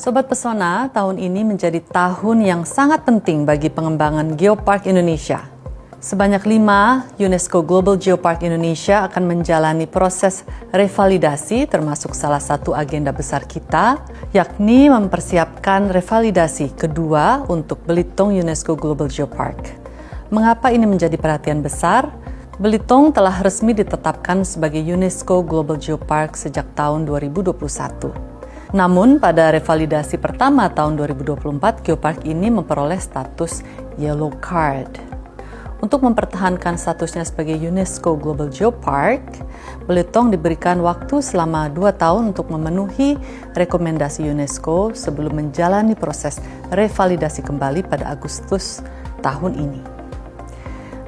Sobat Pesona, tahun ini menjadi tahun yang sangat penting bagi pengembangan Geopark Indonesia. Sebanyak 5 UNESCO Global Geopark Indonesia akan menjalani proses revalidasi, termasuk salah satu agenda besar kita, yakni mempersiapkan revalidasi kedua untuk Belitung UNESCO Global Geopark. Mengapa ini menjadi perhatian besar? Belitung telah resmi ditetapkan sebagai UNESCO Global Geopark sejak tahun 2021. Namun, pada revalidasi pertama tahun 2024, Geopark ini memperoleh status Yellow Card. Untuk mempertahankan statusnya sebagai UNESCO Global Geopark, Belitung diberikan waktu selama 2 tahun untuk memenuhi rekomendasi UNESCO sebelum menjalani proses revalidasi kembali pada Agustus tahun ini.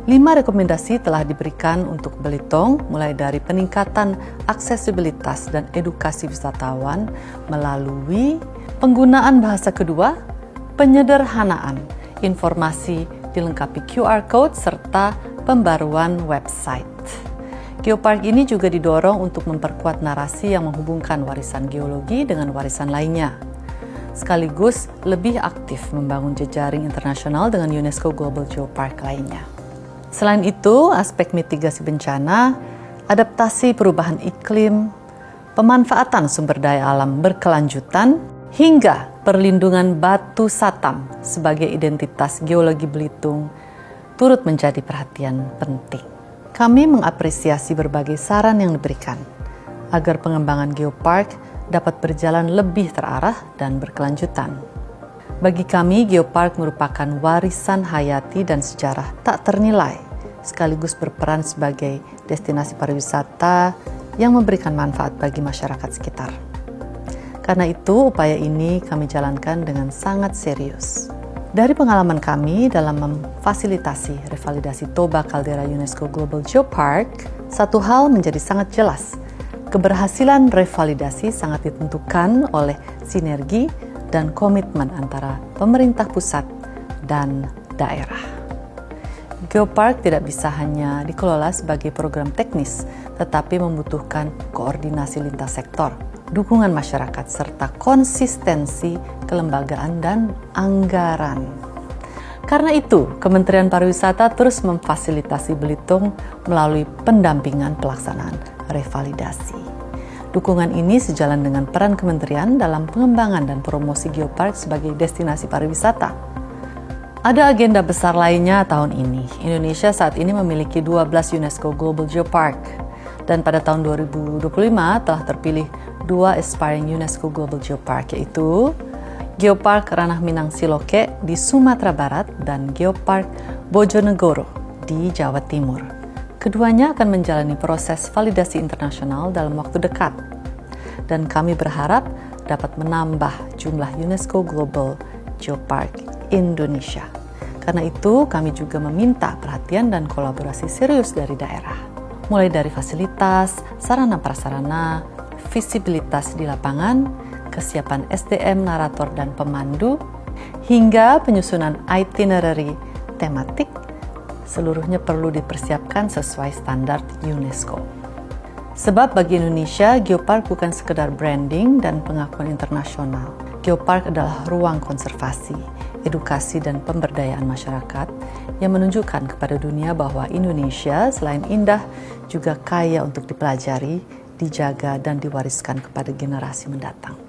5 rekomendasi telah diberikan untuk Belitung, mulai dari peningkatan aksesibilitas dan edukasi wisatawan melalui penggunaan bahasa kedua, penyederhanaan, informasi dilengkapi QR Code, serta pembaruan website. Geopark ini juga didorong untuk memperkuat narasi yang menghubungkan warisan geologi dengan warisan lainnya, sekaligus lebih aktif membangun jejaring internasional dengan UNESCO Global Geopark lainnya. Selain itu, aspek mitigasi bencana, adaptasi perubahan iklim, pemanfaatan sumber daya alam berkelanjutan, hingga perlindungan batu satam sebagai identitas geologi Belitung turut menjadi perhatian penting. Kami mengapresiasi berbagai saran yang diberikan agar pengembangan Geopark dapat berjalan lebih terarah dan berkelanjutan. Bagi kami, Geopark merupakan warisan hayati dan sejarah tak ternilai, sekaligus berperan sebagai destinasi pariwisata yang memberikan manfaat bagi masyarakat sekitar. Karena itu, upaya ini kami jalankan dengan sangat serius. Dari pengalaman kami dalam memfasilitasi revalidasi Toba Caldera UNESCO Global Geopark, satu hal menjadi sangat jelas. Keberhasilan revalidasi sangat ditentukan oleh sinergi dan komitmen antara pemerintah pusat dan daerah. Geopark tidak bisa hanya dikelola sebagai program teknis, tetapi membutuhkan koordinasi lintas sektor, dukungan masyarakat, serta konsistensi kelembagaan dan anggaran. Karena itu, Kementerian Pariwisata terus memfasilitasi Belitung melalui pendampingan pelaksanaan revalidasi. Dukungan ini sejalan dengan peran kementerian dalam pengembangan dan promosi Geopark sebagai destinasi pariwisata. Ada agenda besar lainnya tahun ini. Indonesia saat ini memiliki 12 UNESCO Global Geopark, dan pada tahun 2025 telah terpilih 2 Aspiring UNESCO Global Geopark, yaitu Geopark Ranah Minang Siloke di Sumatera Barat dan Geopark Bojonegoro di Jawa Timur. Keduanya akan menjalani proses validasi internasional dalam waktu dekat, dan kami berharap dapat menambah jumlah UNESCO Global Geopark Indonesia. Karena itu, kami juga meminta perhatian dan kolaborasi serius dari daerah, mulai dari fasilitas, sarana prasarana, visibilitas di lapangan, kesiapan SDM, narator, dan pemandu, hingga penyusunan itinerary tematik. Seluruhnya perlu dipersiapkan sesuai standar UNESCO. Sebab bagi Indonesia, Geopark bukan sekedar branding dan pengakuan internasional. Geopark adalah ruang konservasi, edukasi, dan pemberdayaan masyarakat yang menunjukkan kepada dunia bahwa Indonesia selain indah juga kaya untuk dipelajari, dijaga, dan diwariskan kepada generasi mendatang.